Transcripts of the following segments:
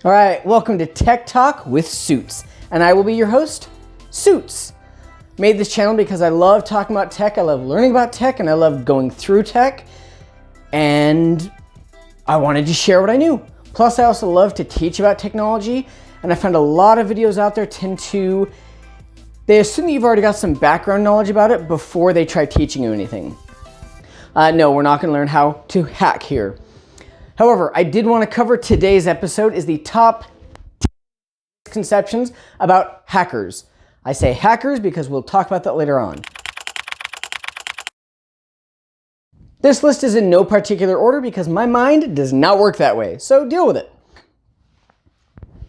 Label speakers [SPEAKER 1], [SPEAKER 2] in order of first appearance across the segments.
[SPEAKER 1] All right, welcome to Tech Talk with Suits, and I will be your host, Suits. Made this channel because I love talking about tech, I love learning about tech, and I love going through tech, and I wanted to share what I knew. Plus, I also love to teach about technology, and I found a lot of videos out there they assume that you've already got some background knowledge about it before they try teaching you anything. No, we're not gonna learn how to hack here. However, I did want to cover today's episode is the top 10 misconceptions about hackers. I say hackers because we'll talk about that later on. This list is in no particular order because my mind does not work that way, so deal with it.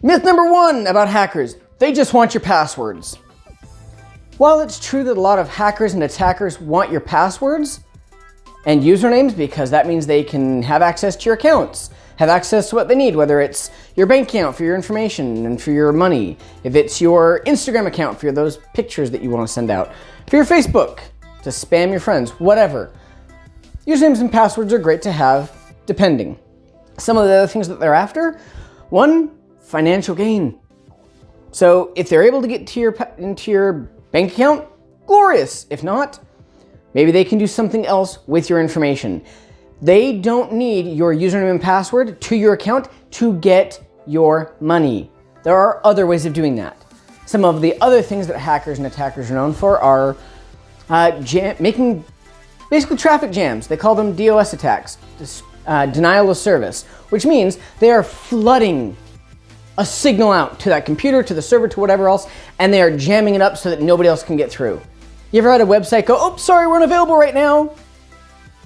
[SPEAKER 1] Myth number 1 about hackers, they just want your passwords. While it's true that a lot of hackers and attackers want your passwords and usernames because that means they can have access to your accounts, have access to what they need, whether it's your bank account for your information and for your money, if it's your Instagram account for those pictures that you want to send out, for your Facebook to spam your friends, whatever. Usernames and passwords are great to have, depending. Some of the other things that they're after, 1, financial gain. So if they're able to get into your bank account, glorious. If not, maybe they can do something else with your information. They don't need your username and password to your account to get your money. There are other ways of doing that. Some of the other things that hackers and attackers are known for are making basically traffic jams. They call them DOS attacks, denial of service, which means they are flooding a signal out to that computer, to the server, to whatever else, and they are jamming it up so that nobody else can get through. You ever had a website go, oh, sorry, we're unavailable right now?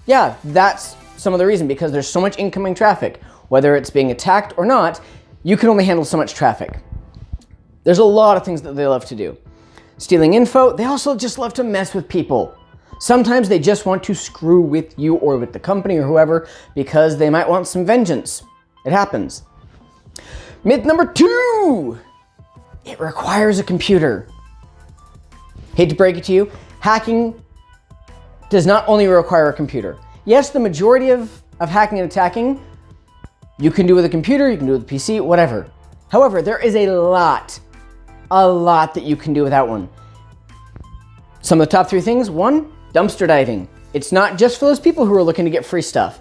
[SPEAKER 1] Yeah, that's some of the reason, because there's so much incoming traffic. Whether it's being attacked or not, you can only handle so much traffic. There's a lot of things that they love to do. Stealing info, they also just love to mess with people. Sometimes they just want to screw with you or with the company or whoever because they might want some vengeance. It happens. Myth number 2, it requires a computer. Hate to break it to you, hacking does not only require a computer. Yes, the majority of hacking and attacking, you can do with a computer, you can do with a PC, whatever. However, there is a lot that you can do without one. Some of the top 3 things, 1, dumpster diving. It's not just for those people who are looking to get free stuff.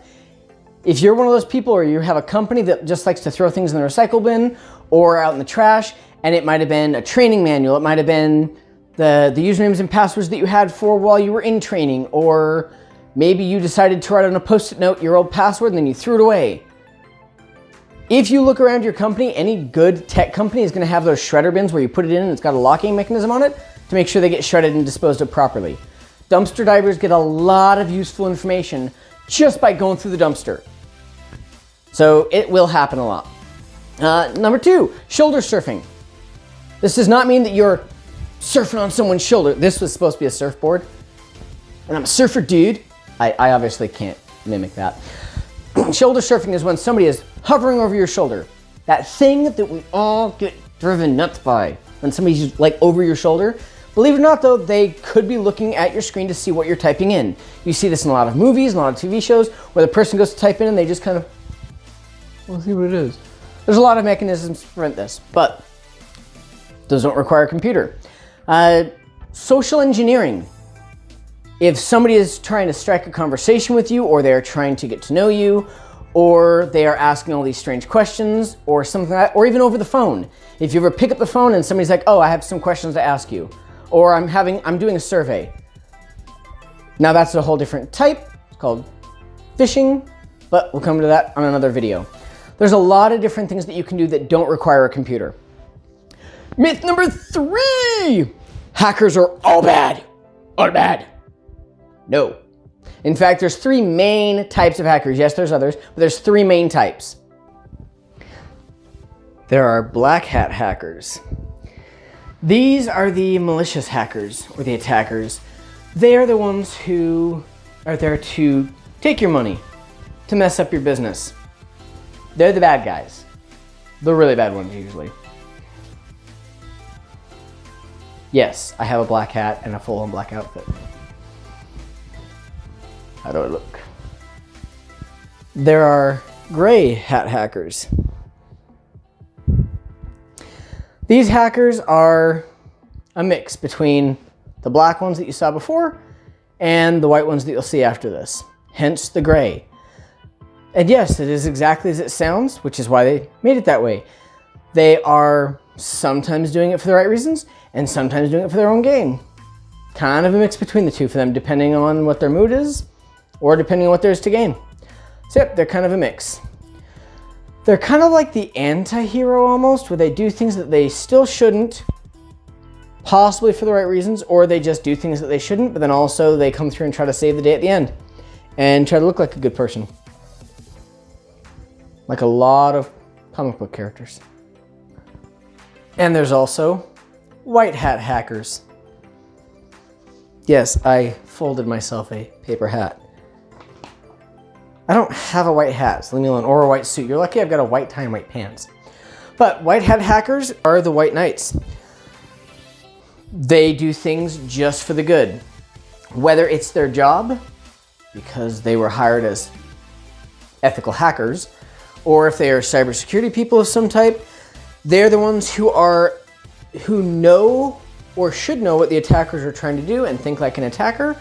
[SPEAKER 1] If you're one of those people or you have a company that just likes to throw things in the recycle bin or out in the trash, and it might have been a training manual, it might have been the usernames and passwords that you had for while you were in training, or maybe you decided to write on a post-it note your old password and then you threw it away. If you look around your company, any good tech company is going to have those shredder bins where you put it in and it's got a locking mechanism on it to make sure they get shredded and disposed of properly. Dumpster divers get a lot of useful information just by going through the dumpster. So it will happen a lot. Number 2, shoulder surfing. This does not mean that you're surfing on someone's shoulder. This was supposed to be a surfboard, and I'm a surfer dude. I obviously can't mimic that. Shoulder surfing is when somebody is hovering over your shoulder. That thing that we all get driven nuts by, when somebody's like over your shoulder. Believe it or not though, they could be looking at your screen to see what you're typing in. You see this in a lot of movies, a lot of TV shows, where the person goes to type in and they just kind of, we'll see what it is. There's a lot of mechanisms to prevent this, but those don't require a computer. Social engineering. If somebody is trying to strike a conversation with you, or they're trying to get to know you, or they are asking all these strange questions, or something like that, or even over the phone. If you ever pick up the phone and somebody's like, oh, I have some questions to ask you, or I'm doing a survey. Now that's a whole different type. It's called phishing, but we'll come to that on another video. There's a lot of different things that you can do that don't require a computer. Myth number 3, hackers are all bad. All bad. No. In fact, there's 3 main types of hackers. Yes, there's others, but there's 3 main types. There are black hat hackers. These are the malicious hackers or the attackers. They are the ones who are there to take your money, to mess up your business. They're the bad guys. The really bad ones usually. Yes, I have a black hat and a full-on black outfit. How do I look? There are gray hat hackers. These hackers are a mix between the black ones that you saw before and the white ones that you'll see after this, hence the gray. And yes, it is exactly as it sounds, which is why they made it that way. They are sometimes doing it for the right reasons and sometimes doing it for their own gain. Kind of a mix between the two for them, depending on what their mood is or depending on what there is to gain. So yep, they're kind of a mix. They're kind of like the anti-hero almost, where they do things that they still shouldn't, possibly for the right reasons, or they just do things that they shouldn't, but then also they come through and try to save the day at the end and try to look like a good person. Like a lot of comic book characters. And there's also white hat hackers. Yes, I folded myself a paper hat. I don't have a white hat, so leave me alone, or a white suit. You're lucky I've got a white tie and white pants. But white hat hackers are the white knights. They do things just for the good. Whether it's their job, because they were hired as ethical hackers, or if they are cybersecurity people of some type, they're the ones who know or should know what the attackers are trying to do and think like an attacker,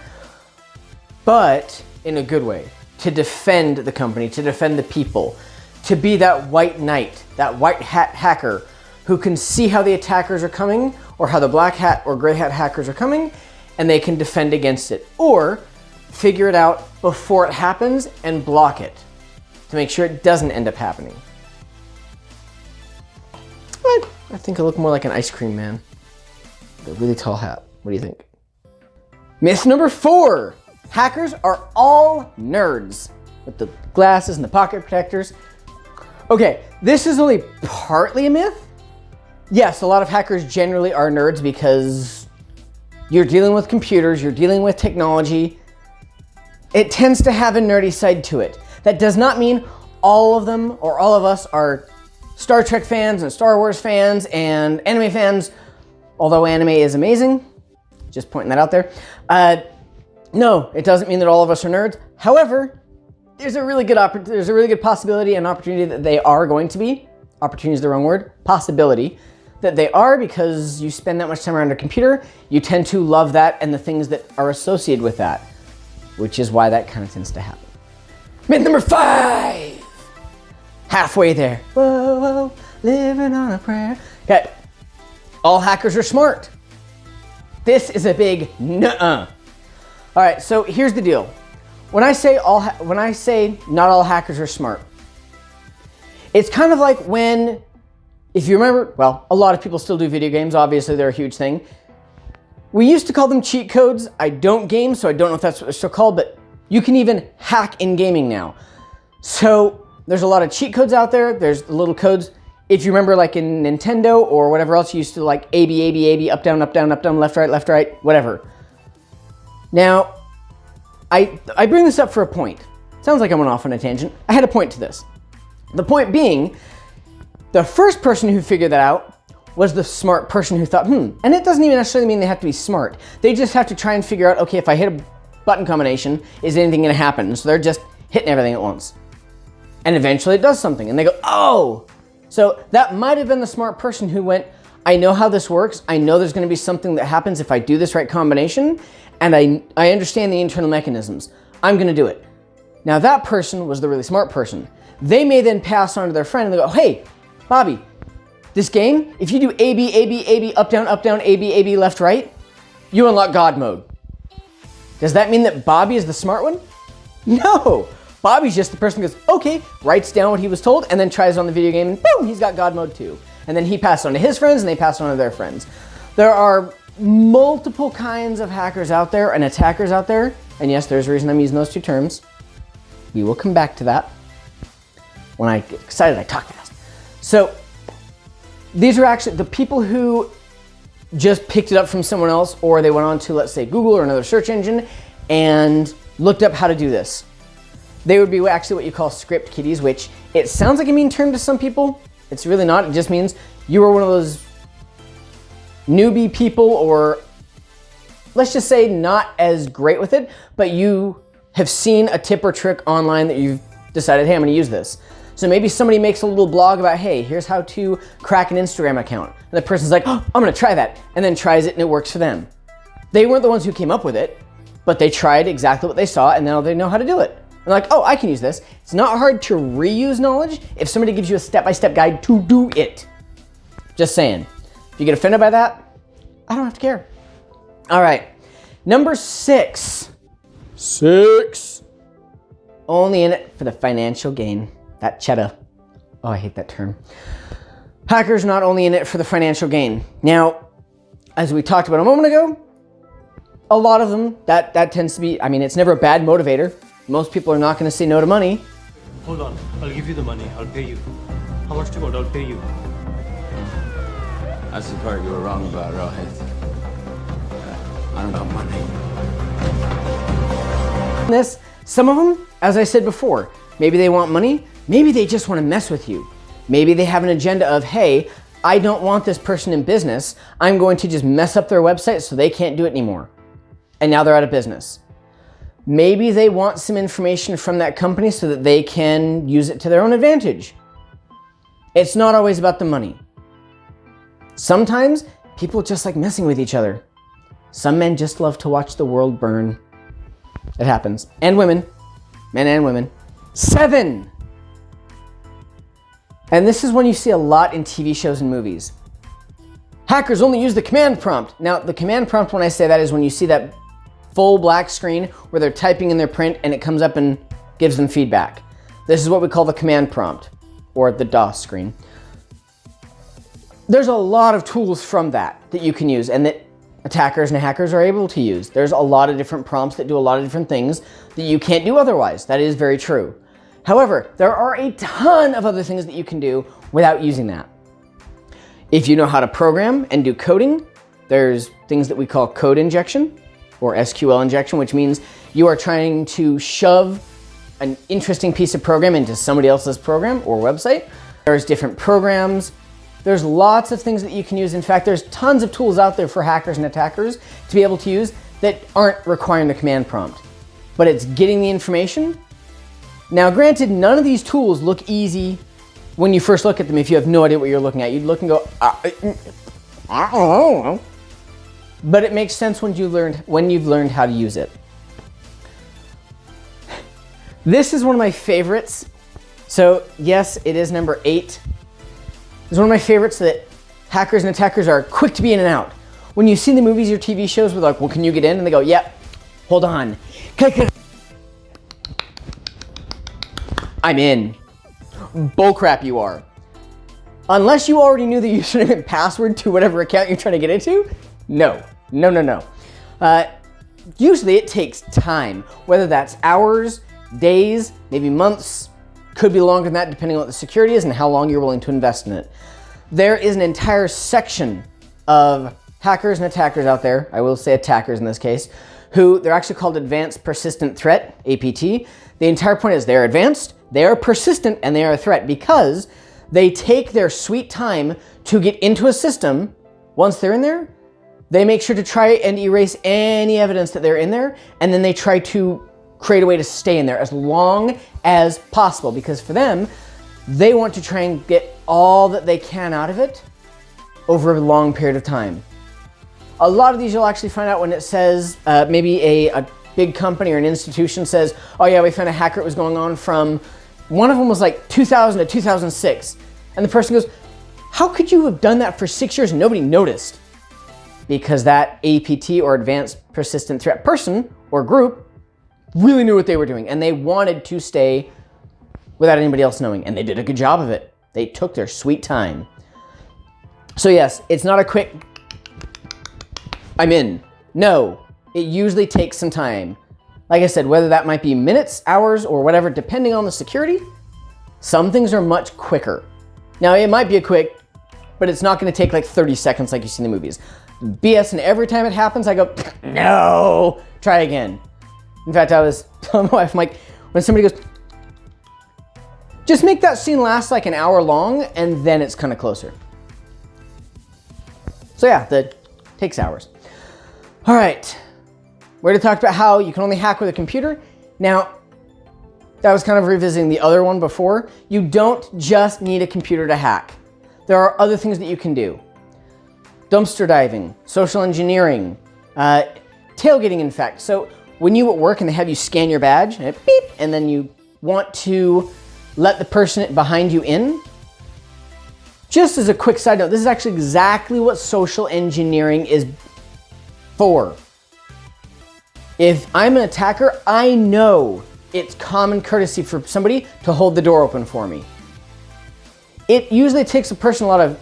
[SPEAKER 1] but in a good way. To defend the company, to defend the people, to be that white knight, that white hat hacker who can see how the attackers are coming or how the black hat or gray hat hackers are coming, and they can defend against it or figure it out before it happens and block it to make sure it doesn't end up happening. But I think I look more like an ice cream man with a really tall hat. What do you think? Myth number 4. Hackers are all nerds with the glasses and the pocket protectors. Okay, this is only partly a myth. Yes, a lot of hackers generally are nerds because you're dealing with computers, you're dealing with technology. It tends to have a nerdy side to it. That does not mean all of them or all of us are Star Trek fans and Star Wars fans and anime fans, although anime is amazing. Just pointing that out there. No, it doesn't mean that all of us are nerds. However, there's a really good possibility and opportunity that they are going to be. Opportunity is the wrong word. Possibility that they are, because you spend that much time around a computer, you tend to love that and the things that are associated with that, which is why that kind of tends to happen. Myth number 5. Halfway there. Whoa, whoa, living on a prayer. Okay. All hackers are smart. This is a big nuh-uh. All right, so here's the deal. When I say not all hackers are smart, it's kind of like when, if you remember, well, a lot of people still do video games. Obviously, they're a huge thing. We used to call them cheat codes. I don't game, so I don't know if that's what they're still called, but you can even hack in gaming now. So there's a lot of cheat codes out there. There's the little codes. If you remember, like in Nintendo or whatever else, you used to like A, B, A, B, A, B, up, down, left, right, whatever. Now, I bring this up for a point. Sounds like I went off on a tangent. I had a point to this. The point being, the first person who figured that out was the smart person who thought, and it doesn't even necessarily mean they have to be smart. They just have to try and figure out, okay, if I hit a button combination, is anything gonna happen? So they're just hitting everything at once. And eventually it does something, and they go, oh! So that might have been the smart person who went, I know how this works. I know there's gonna be something that happens if I do this right combination, and I understand the internal mechanisms. I'm gonna do it. Now that person was the really smart person. They may then pass on to their friend and they go, hey, Bobby, this game, if you do A, B, A, B, A, B, up, down, A, B, left, right, you unlock God mode. Does that mean that Bobby is the smart one? No. Bobby's just the person who goes, okay, writes down what he was told, and then tries it on the video game, and boom, he's got God mode too. And then he passed on to his friends, and they passed on to their friends. There are multiple kinds of hackers out there and attackers out there. And yes, there's a reason I'm using those two terms. We will come back to that. When I get excited, I talk fast. So these are actually the people who just picked it up from someone else, or they went on to, let's say, Google or another search engine and looked up how to do this. They would be actually what you call script kiddies, which it sounds like a mean term to some people. It's really not. It just means you were one of those newbie people, or let's just say not as great with it, but you have seen a tip or trick online that you've decided, hey, I'm gonna use this. So maybe somebody makes a little blog about, hey, here's how to crack an Instagram account. And the person's like, oh, I'm gonna try that, and then tries it and it works for them. They weren't the ones who came up with it, but they tried exactly what they saw and now they know how to do it. And like, oh, I can use this. It's not hard to reuse knowledge if somebody gives you a step-by-step guide to do it. Just saying. If you get offended by that, I don't have to care. All right, number 6. Only in it for the financial gain. That cheddar. Oh, I hate that term. Hackers not only in it for the financial gain. Now, as we talked about a moment ago, a lot of them, that tends to be, I mean, it's never a bad motivator. Most people are not going to say no to money.
[SPEAKER 2] Hold on, I'll give you the money. I'll pay you. How much do you want? I'll pay you.
[SPEAKER 3] That's the part you were wrong about, Rohit. I don't got money.
[SPEAKER 1] Some of them, as I said before, maybe they want money, maybe they just want to mess with you. Maybe they have an agenda of, hey, I don't want this person in business. I'm going to just mess up their website so they can't do it anymore. And now they're out of business. Maybe they want some information from that company so that they can use it to their own advantage. It's not always about the money. Sometimes people just like messing with each other. Some men just love to watch the world burn. It happens. And women. Men and women. 7. And this is one you see a lot in TV shows and movies. Hackers only use the command prompt. Now, the command prompt, when I say that, is when you see that full black screen where they're typing in their print and it comes up and gives them feedback. This is what we call the command prompt, or the DOS screen. There's a lot of tools from that you can use and that attackers and hackers are able to use. There's a lot of different prompts that do a lot of different things that you can't do otherwise. That is very true. However, there are a ton of other things that you can do without using that. If you know how to program and do coding, there's things that we call code injection or SQL injection, which means you are trying to shove an interesting piece of program into somebody else's program or website. There's different programs. There's lots of things that you can use. In fact, there's tons of tools out there for hackers and attackers to be able to use that aren't requiring the command prompt, but it's getting the information. Now, granted, none of these tools look easy when you first look at them. If you have no idea what you're looking at, you'd look and go, I don't know. But it makes sense when you've learned how to use it. This is one of my favorites. So yes, it is number 8. It's one of my favorites that hackers and attackers are quick to be in and out. When you see the movies or TV shows where like, well, can you get in? And they go, yep, hold on. I'm in. Bullcrap you are. Unless you already knew the username and password to whatever account you're trying to get into, no. Usually it takes time, whether that's hours, days, maybe months, could be longer than that depending on what the security is and how long you're willing to invest in it. There is an entire section of hackers and attackers out there, I will say attackers in this case, who they're actually called Advanced Persistent Threat, APT. The entire point is they're advanced, they are persistent, and they are a threat because they take their sweet time to get into a system. Once they're in there, they make sure to try and erase any evidence that they're in there, and then they try to create a way to stay in there as long as possible because for them, they want to try and get all that they can out of it over a long period of time. A lot of these you'll actually find out when it says, maybe a big company or an institution says, oh yeah, we found a hacker that was going on from, one of them was like 2000 to 2006. And the person goes, how could you have done that for 6 years and nobody noticed? Because that APT or Advanced Persistent Threat person or group really knew what they were doing and they wanted to stay without anybody else knowing, and they did a good job of it. They took their sweet time. So yes, it's not a quick, I'm in. No, it usually takes some time. Like I said, whether that might be minutes, hours, or whatever, depending on the security, some things are much quicker. Now it might be a quick, but it's not gonna take like 30 seconds like you see in the movies. BS, and every time it happens, I go, no, try again. In fact, I was telling my wife, I'm like, when somebody goes, just make that scene last like an hour long, and then it's kind of closer. So yeah, that takes hours. All right, we already talked about how you can only hack with a computer. Now, that was kind of revisiting the other one before. You don't just need a computer to hack. There are other things that you can do. Dumpster diving, social engineering, tailgating in fact. So when you at work and they have you scan your badge, and it beep, and then you want to let the person behind you in. Just as a quick side note, this is actually exactly what social engineering is for. If I'm an attacker, I know it's common courtesy for somebody to hold the door open for me. It usually takes a person a lot of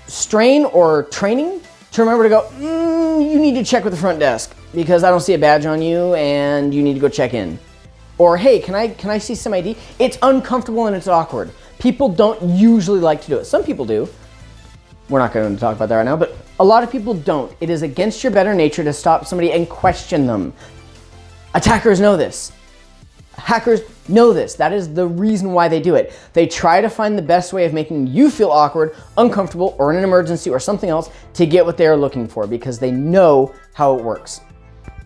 [SPEAKER 1] strain or training to remember to go, you need to check with the front desk because I don't see a badge on you and you need to go check in. Or, hey, can I see some ID? It's uncomfortable and it's awkward. People don't usually like to do it. Some people do. We're not going to talk about that right now, but a lot of people don't. It is against your better nature to stop somebody and question them. Attackers know this. Hackers know this. That is the reason why they do it. They try to find the best way of making you feel awkward, uncomfortable, or in an emergency or something else to get what they're looking for because they know how it works.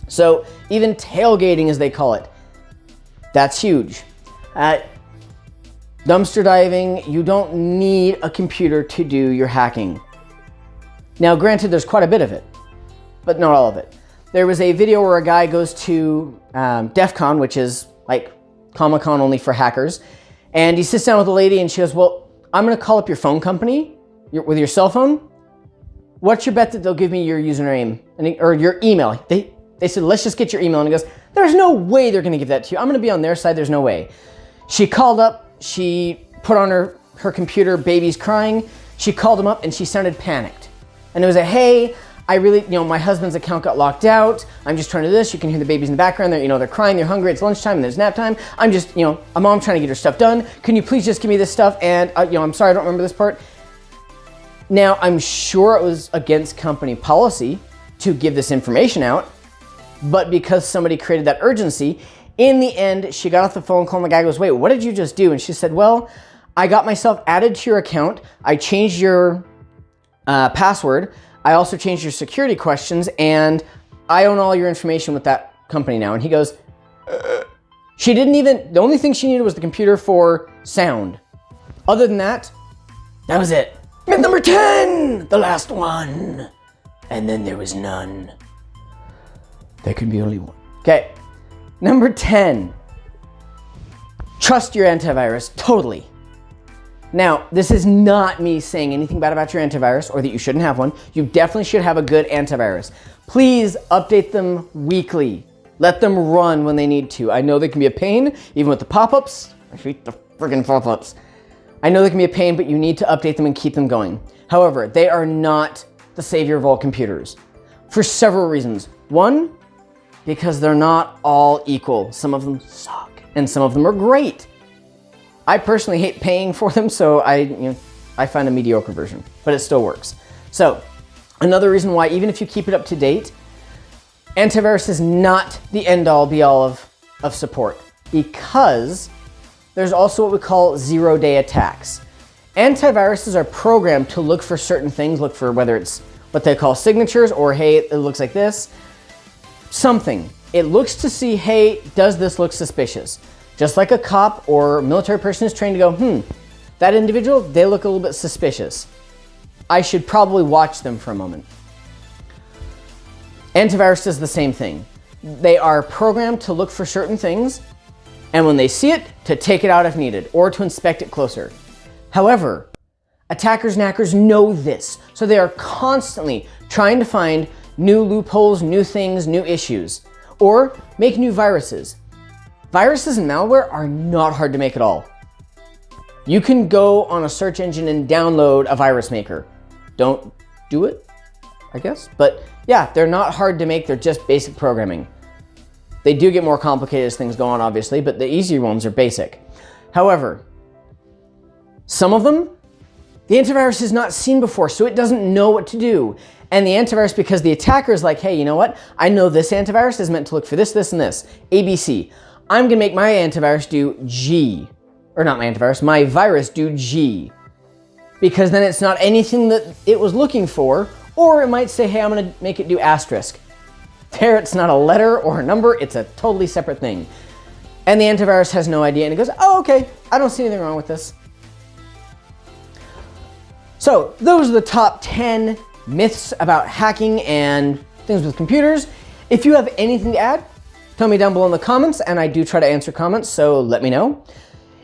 [SPEAKER 1] So even tailgating, as they call it, that's huge. Dumpster diving, you don't need a computer to do your hacking. Now, granted, there's quite a bit of it, but not all of it. There was a video where a guy goes to DEF CON, which is like Comic-Con only for hackers, and he sits down with a lady and she goes, well, I'm gonna call up your phone company with your cell phone. What's your bet that they'll give me your username or your email? They said, let's just get your email. And he goes, there's no way they're gonna give that to you. I'm gonna be on their side, there's no way. She called up, she put on her computer, baby's crying. She called him up and she sounded panicked. And it was hey, I really, my husband's account got locked out. I'm just trying to do this. You can hear the babies in the background. They're crying, they're hungry. It's lunchtime and there's nap time. I'm just, a mom trying to get her stuff done. Can you please just give me this stuff? And, I'm sorry, I don't remember this part. Now, I'm sure it was against company policy to give this information out, but because somebody created that urgency, in the end, she got off the phone call and the guy goes, wait, what did you just do? And she said, well, I got myself added to your account. I changed your password. I also changed your security questions and I own all your information with that company now. And he goes, she didn't even, the only thing she needed was the computer for sound. Other than that, that was it. Myth number 10, the last one. And then there was none. There could be only one. Okay, number 10, trust your antivirus totally. Now, this is not me saying anything bad about your antivirus or that you shouldn't have one. You definitely should have a good antivirus. Please update them weekly. Let them run when they need to. I know they can be a pain, even with the pop-ups. I hate the friggin' pop-ups. I know they can be a pain, but you need to update them and keep them going. However, they are not the savior of all computers for several reasons. One, because they're not all equal. Some of them suck and some of them are great. I personally hate paying for them, so I find a mediocre version, but it still works. So another reason why, even if you keep it up to date, antivirus is not the end-all be-all of support, because there's also what we call zero-day attacks. Antiviruses are programmed to look for certain things, look for whether it's what they call signatures or, hey, it looks like this, something. It looks to see, hey, does this look suspicious? Just like a cop or military person is trained to go, that individual, they look a little bit suspicious. I should probably watch them for a moment. Antivirus does the same thing. They are programmed to look for certain things, and when they see it, to take it out if needed, or to inspect it closer. However, attackers and hackers know this, so they are constantly trying to find new loopholes, new things, new issues, or make new viruses. Viruses and malware are not hard to make at all. You can go on a search engine and download a virus maker. Don't do it, I guess. But yeah, they're not hard to make. They're just basic programming. They do get more complicated as things go on, obviously, but the easier ones are basic. However, some of them, the antivirus has not seen before, so it doesn't know what to do. And the antivirus, because the attacker is like, hey, you know what? I know this antivirus is meant to look for this, this, and this, ABC. I'm gonna make my antivirus do G. Or not my antivirus, my virus do G. Because then it's not anything that it was looking for, or it might say, hey, I'm gonna make it do asterisk. There, it's not a letter or a number, it's a totally separate thing. And the antivirus has no idea and it goes, oh, okay, I don't see anything wrong with this. So those are the top 10 myths about hacking and things with computers. If you have anything to add, tell me down below in the comments, and I do try to answer comments, so let me know.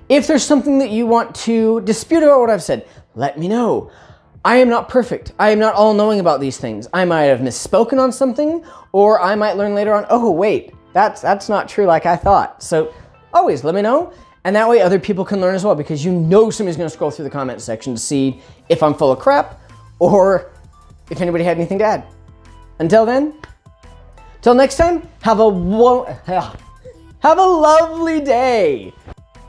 [SPEAKER 1] If there's something that you want to dispute about what I've said, let me know. I am not perfect. I am not all-knowing about these things. I might have misspoken on something, or I might learn later on, oh wait, that's not true like I thought. So always let me know, and that way other people can learn as well, because you know somebody's gonna scroll through the comment section to see if I'm full of crap, or if anybody had anything to add. Until then, till next time, have a lovely day.